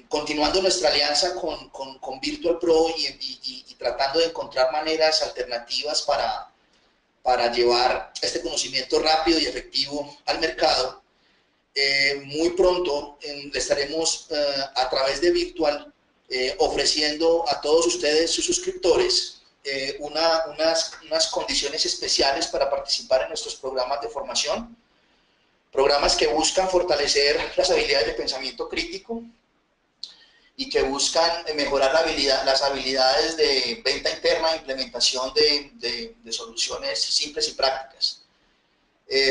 Continuando nuestra alianza con Virtual Pro y tratando de encontrar maneras alternativas para llevar este conocimiento rápido y efectivo al mercado, muy pronto le estaremos a través de Virtual ofreciendo a todos ustedes, sus suscriptores, unas condiciones especiales para participar en nuestros programas de formación, programas que buscan fortalecer las habilidades de pensamiento crítico y que buscan mejorar las habilidades de venta interna e implementación de soluciones simples y prácticas.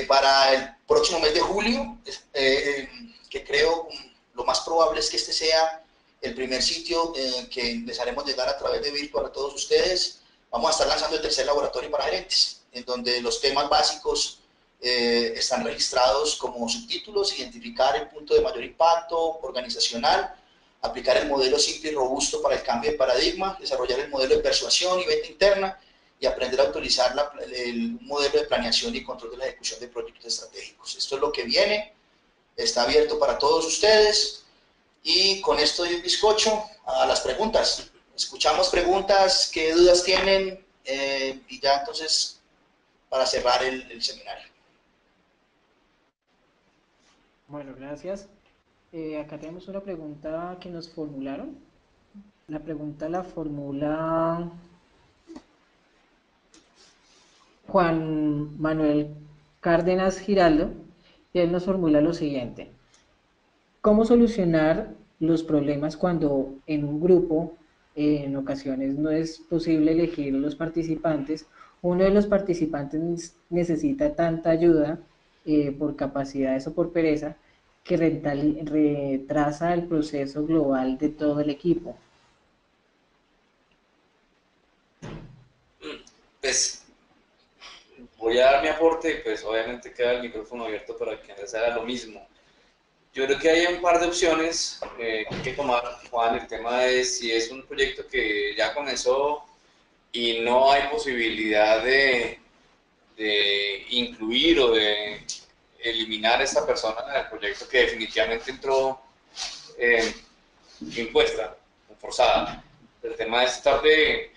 Para el próximo mes de julio, que creo lo más probable es que este sea el primer sitio que les haremos llegar a través de Virtual a todos ustedes, vamos a estar lanzando el tercer laboratorio para gerentes, en donde los temas básicos están registrados como subtítulos: identificar el punto de mayor impacto organizacional, aplicar el modelo simple y robusto para el cambio de paradigma, desarrollar el modelo de persuasión y venta interna y aprender a utilizar el modelo de planeación y control de la ejecución de proyectos estratégicos. Esto es lo que viene, está abierto para todos ustedes y con esto doy un bizcocho a las preguntas. Escuchamos preguntas, qué dudas tienen, y ya entonces para cerrar el seminario. Bueno, gracias. Acá tenemos una pregunta que nos formularon. La pregunta la formula Juan Manuel Cárdenas Giraldo y él nos formula lo siguiente. ¿Cómo solucionar los problemas cuando en un grupo en ocasiones no es posible elegir los participantes? Uno de los participantes necesita tanta ayuda por capacidades o por pereza que retrasa el proceso global de todo el equipo. Pues voy a dar mi aporte y pues obviamente queda el micrófono abierto para quien les haga lo mismo. Yo creo que hay un par de opciones que hay que tomar, Juan. El tema es si es un proyecto que ya comenzó y no hay posibilidad de incluir o de eliminar a esta persona del proyecto que definitivamente entró impuesta, forzada. El tema es tratar de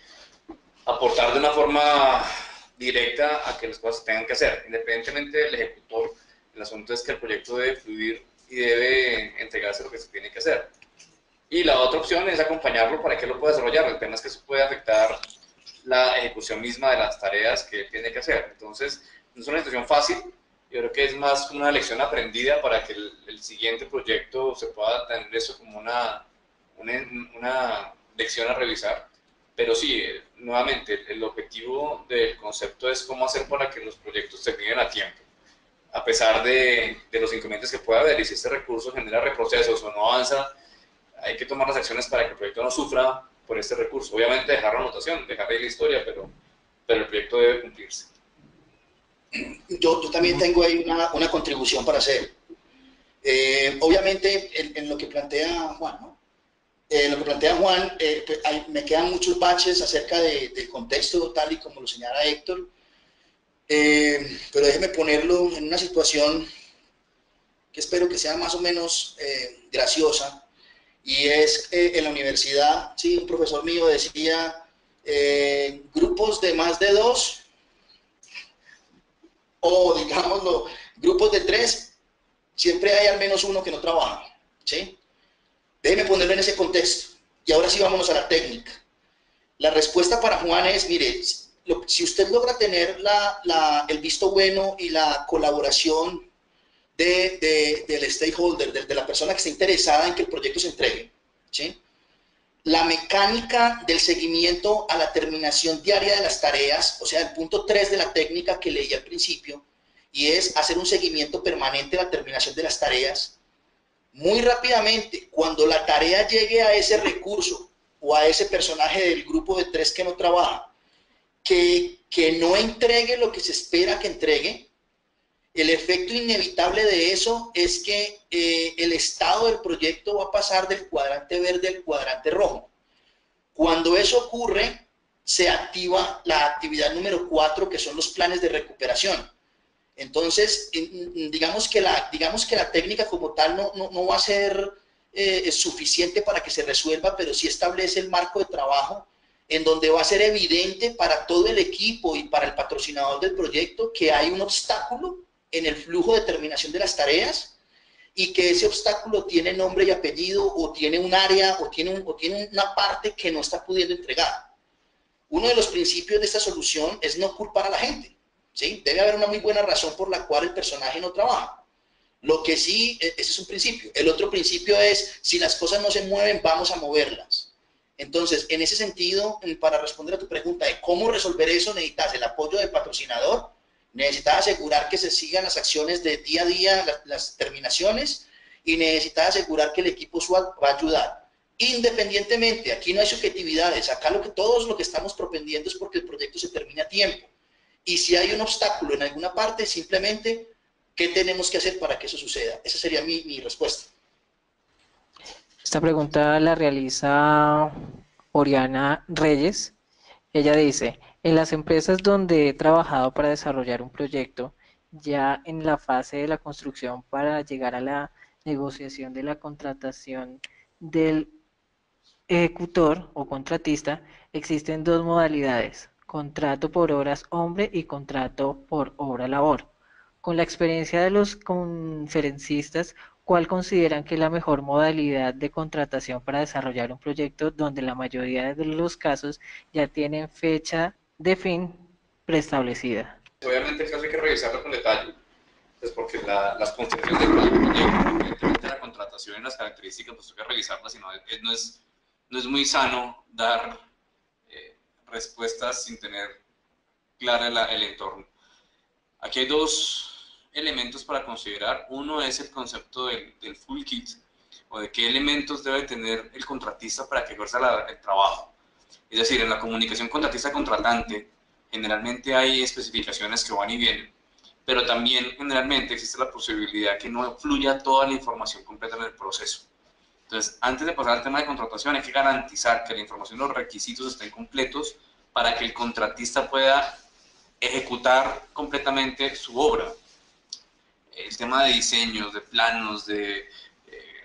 aportar de una forma directa a que las cosas se tengan que hacer, independientemente del ejecutor. El asunto es que el proyecto debe fluir y debe entregarse lo que se tiene que hacer. Y la otra opción es acompañarlo para que lo pueda desarrollar. El tema es que eso puede afectar la ejecución misma de las tareas que tiene que hacer. Entonces, no es una situación fácil. Yo creo que es más una lección aprendida para que el siguiente proyecto se pueda tener eso como una lección a revisar. Pero sí, nuevamente, el objetivo del concepto es cómo hacer para que los proyectos terminen a tiempo, a pesar de los inconvenientes que pueda haber. Y si este recurso genera reprocesos o no avanza, hay que tomar las acciones para que el proyecto no sufra por este recurso. Obviamente dejar la anotación, dejar ahí la historia, pero el proyecto debe cumplirse. Yo también tengo ahí una contribución para hacer. Obviamente, en lo que plantea Juan, ¿no? Lo que plantea Juan, pues me quedan muchos baches acerca del contexto, tal y como lo señala Héctor, pero déjeme ponerlo en una situación que espero que sea más o menos graciosa, y es en la universidad, sí, un profesor mío decía, grupos de más de 2, o digámoslo, grupos de 3, siempre hay al menos uno que no trabaja, ¿sí? Déjeme ponerlo en ese contexto. Y ahora sí vámonos a la técnica. La respuesta para Juan es, mire, si usted logra tener el visto bueno y la colaboración del stakeholder, de la persona que está interesada en que el proyecto se entregue, ¿sí? La mecánica del seguimiento a la terminación diaria de las tareas, o sea, el punto 3 de la técnica que leí al principio, y es hacer un seguimiento permanente de la terminación de las tareas, muy rápidamente, cuando la tarea llegue a ese recurso o a ese personaje del grupo de 3 que no trabaja, que no entregue lo que se espera que entregue, el efecto inevitable de eso es que el estado del proyecto va a pasar del cuadrante verde al cuadrante rojo. Cuando eso ocurre, se activa la actividad número 4, que son los planes de recuperación. Entonces, digamos que la técnica como tal no va a ser suficiente para que se resuelva, pero sí establece el marco de trabajo en donde va a ser evidente para todo el equipo y para el patrocinador del proyecto que hay un obstáculo en el flujo de terminación de las tareas y que ese obstáculo tiene nombre y apellido, o tiene un área, o tiene una parte que no está pudiendo entregar. Uno de los principios de esta solución es no culpar a la gente, ¿sí? Debe haber una muy buena razón por la cual el personaje no trabaja. Lo que sí, ese es un principio. El otro principio es, si las cosas no se mueven, vamos a moverlas. Entonces, en ese sentido, para responder a tu pregunta de cómo resolver eso, necesitas el apoyo del patrocinador, necesitas asegurar que se sigan las acciones de día a día, las terminaciones, y necesitas asegurar que el equipo SWAT va a ayudar. Independientemente, aquí no hay subjetividades, acá todos lo que estamos propendiendo es porque el proyecto se termine a tiempo. Y si hay un obstáculo en alguna parte, simplemente, ¿qué tenemos que hacer para que eso suceda? Esa sería mi respuesta. Esta pregunta la realiza Oriana Reyes. Ella dice, en las empresas donde he trabajado para desarrollar un proyecto, ya en la fase de la construcción para llegar a la negociación de la contratación del ejecutor o contratista, existen dos modalidades, contrato por horas hombre y contrato por hora labor. Con la experiencia de los conferencistas, ¿cuál consideran que es la mejor modalidad de contratación para desarrollar un proyecto donde la mayoría de los casos ya tienen fecha de fin preestablecida? Obviamente el caso hay que revisarlo con detalle, pues porque las concepciones de cada proyecto, evidentemente la contratación y las características, pues hay que revisarlas, sino no es muy sano dar respuestas sin tener clara el entorno. Aquí hay dos elementos para considerar. Uno es el concepto del full kit, o de qué elementos debe tener el contratista para que ejerza el trabajo. Es decir, en la comunicación contratista-contratante, generalmente hay especificaciones que van y vienen, pero también generalmente existe la posibilidad que no fluya toda la información completa en el proceso. Entonces, antes de pasar al tema de contratación, hay que garantizar que la información y los requisitos estén completos para que el contratista pueda ejecutar completamente su obra. El tema de diseños, de planos, de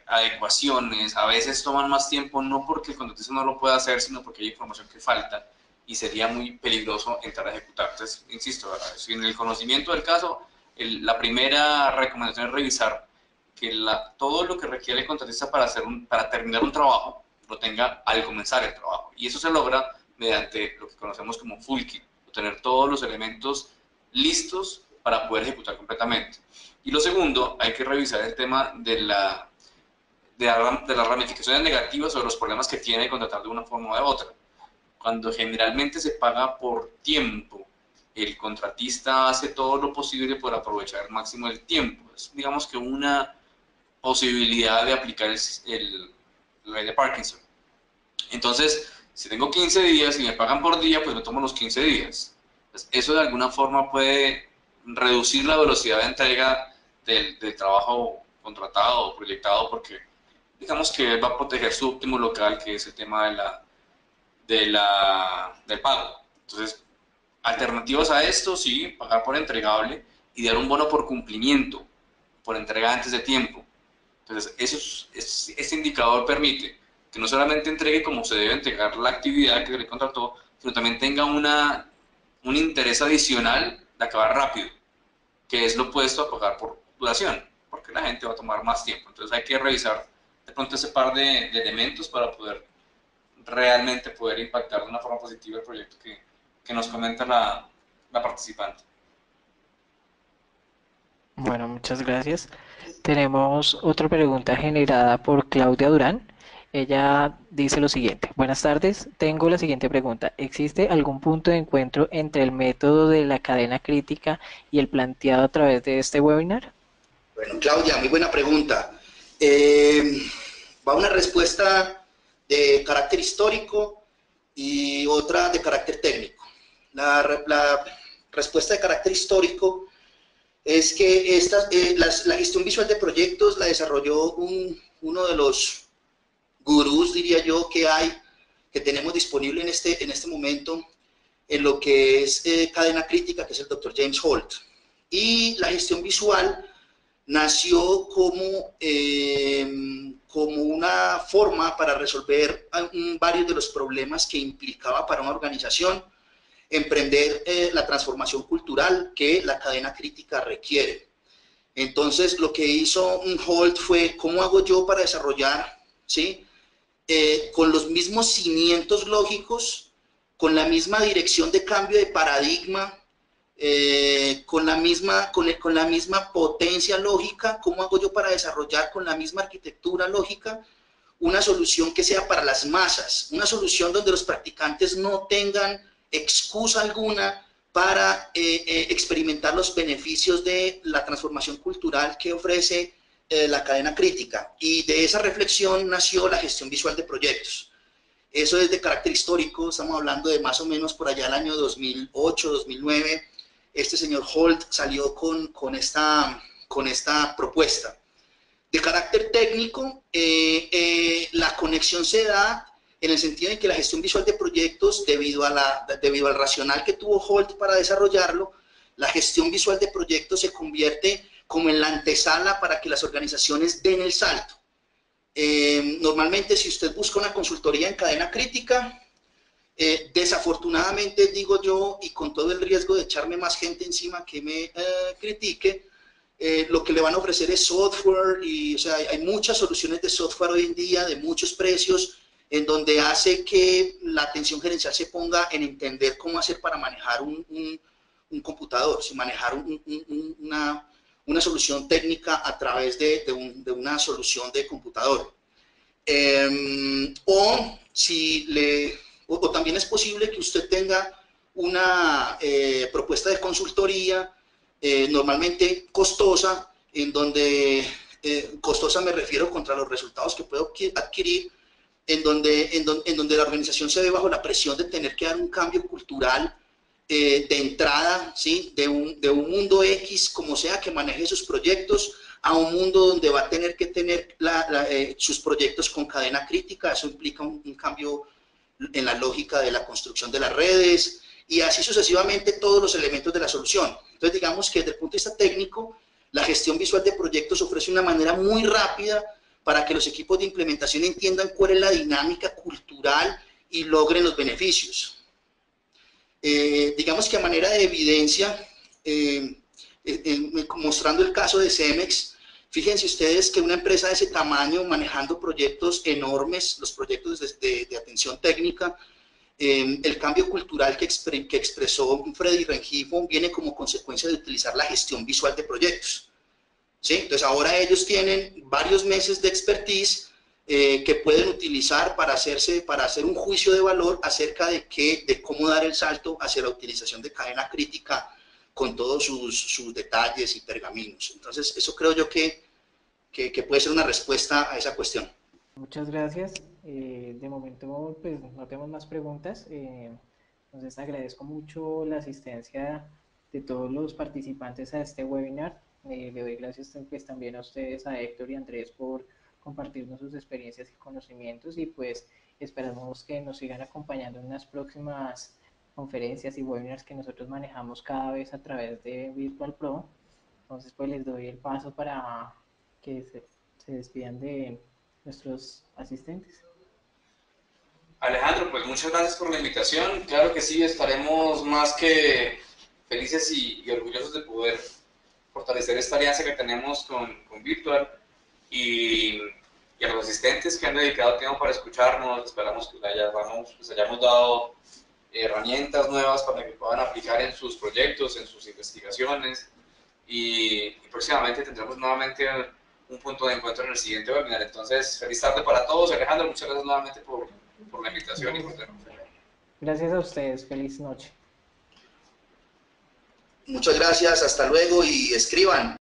adecuaciones, a veces toman más tiempo, no porque el contratista no lo pueda hacer, sino porque hay información que falta y sería muy peligroso entrar a ejecutar. Entonces, insisto, en el conocimiento del caso, la primera recomendación es revisar que todo lo que requiere el contratista para terminar un trabajo lo tenga al comenzar el trabajo. Y eso se logra mediante lo que conocemos como full kit, tener todos los elementos listos para poder ejecutar completamente. Y lo segundo, hay que revisar el tema de las ramificaciones negativas o de los problemas que tiene de contratar de una forma o de otra. Cuando generalmente se paga por tiempo, el contratista hace todo lo posible por aprovechar al máximo el tiempo. Es, digamos que una posibilidad de aplicar la ley de Parkinson. Entonces, si tengo 15 días y me pagan por día, pues me tomo los 15 días. Entonces, eso de alguna forma puede reducir la velocidad de entrega del trabajo contratado o proyectado, porque digamos que va a proteger su óptimo local, que es el tema del pago. Entonces, alternativas a esto, sí, pagar por entregable y dar un bono por cumplimiento, por entrega antes de tiempo. Entonces, ese indicador permite que no solamente entregue como se debe entregar la actividad que se le contrató, sino también tenga un interés adicional de acabar rápido, que es lo opuesto a pagar por duración, porque la gente va a tomar más tiempo. Entonces hay que revisar de pronto ese par de elementos para poder realmente impactar de una forma positiva el proyecto que nos comenta la participante. Bueno, muchas gracias. Tenemos otra pregunta generada por Claudia Durán. Ella dice lo siguiente: buenas tardes, tengo la siguiente pregunta. ¿Existe algún punto de encuentro entre el método de la cadena crítica y el planteado a través de este webinar? Bueno, Claudia, muy buena pregunta. Va una respuesta de carácter histórico y otra de carácter técnico. La respuesta de carácter histórico es que la gestión visual de proyectos la desarrolló uno de los gurús, diría yo, que tenemos disponible en este momento en lo que es cadena crítica, que es el Dr. James Holt. Y la gestión visual nació como una forma para resolver varios de los problemas que implicaba para una organización emprender la transformación cultural que la cadena crítica requiere. Entonces, lo que hizo Holt fue, ¿cómo hago yo para desarrollar, ¿sí? Con los mismos cimientos lógicos, con la misma dirección de cambio de paradigma, con la misma potencia lógica, ¿cómo hago yo para desarrollar con la misma arquitectura lógica una solución que sea para las masas, una solución donde los practicantes no tengan excusa alguna para experimentar los beneficios de la transformación cultural que ofrece la cadena crítica? Y de esa reflexión nació la gestión visual de proyectos. Eso es de carácter histórico, estamos hablando de más o menos por allá el año 2008, 2009, este señor Holt salió con esta propuesta. De carácter técnico, la conexión se da en el sentido de que la gestión visual de proyectos, debido al racional que tuvo Holt para desarrollarlo, la gestión visual de proyectos se convierte como en la antesala para que las organizaciones den el salto. Normalmente, si usted busca una consultoría en cadena crítica, Desafortunadamente, digo yo, y con todo el riesgo de echarme más gente encima que me critique, lo que le van a ofrecer es software, y o sea, hay muchas soluciones de software hoy en día, de muchos precios, en donde hace que la atención gerencial se ponga en entender cómo hacer para manejar un computador, si manejar una solución técnica a través de una solución de computador. O también es posible que usted tenga una propuesta de consultoría normalmente costosa, en donde costosa me refiero contra los resultados que puedo adquirir, en donde la organización se ve bajo la presión de tener que dar un cambio cultural de entrada, ¿sí? de un mundo X, como sea que maneje sus proyectos, a un mundo donde va a tener que tener sus proyectos con cadena crítica. Eso implica un cambio en la lógica de la construcción de las redes, y así sucesivamente todos los elementos de la solución. Entonces, digamos que desde el punto de vista técnico, la gestión visual de proyectos ofrece una manera muy rápida para que los equipos de implementación entiendan cuál es la dinámica cultural y logren los beneficios. Digamos que a manera de evidencia, mostrando el caso de Cemex, fíjense ustedes que una empresa de ese tamaño, manejando proyectos enormes, los proyectos de atención técnica, el cambio cultural que expresó Freddy Rengifo viene como consecuencia de utilizar la gestión visual de proyectos, ¿sí? Entonces ahora ellos tienen varios meses de expertise que pueden utilizar para hacer un juicio de valor acerca de cómo dar el salto hacia la utilización de cadena crítica con todos sus detalles y pergaminos. Entonces, eso creo yo que puede ser una respuesta a esa cuestión. Muchas gracias. De momento, pues no tenemos más preguntas. Entonces, agradezco mucho la asistencia de todos los participantes a este webinar. Le doy gracias pues, también a ustedes, a Héctor y Andrés, por compartirnos sus experiencias y conocimientos, y pues esperamos que nos sigan acompañando en las próximas conferencias y webinars que nosotros manejamos cada vez a través de Virtual Pro. Entonces, pues les doy el paso para que se despidan de nuestros asistentes. Alejandro, pues muchas gracias por la invitación. Claro que sí, estaremos más que felices y orgullosos de poder fortalecer esta alianza que tenemos con Virtual, y a los asistentes que han dedicado tiempo para escucharnos. Esperamos que les hayamos dado herramientas nuevas para que puedan aplicar en sus proyectos, en sus investigaciones, y próximamente tendremos nuevamente un punto de encuentro en el siguiente webinar. Entonces, feliz tarde para todos. Alejandro, muchas gracias nuevamente por la invitación y por tenernos allá. Gracias a ustedes, feliz noche. Muchas gracias, hasta luego, y escriban.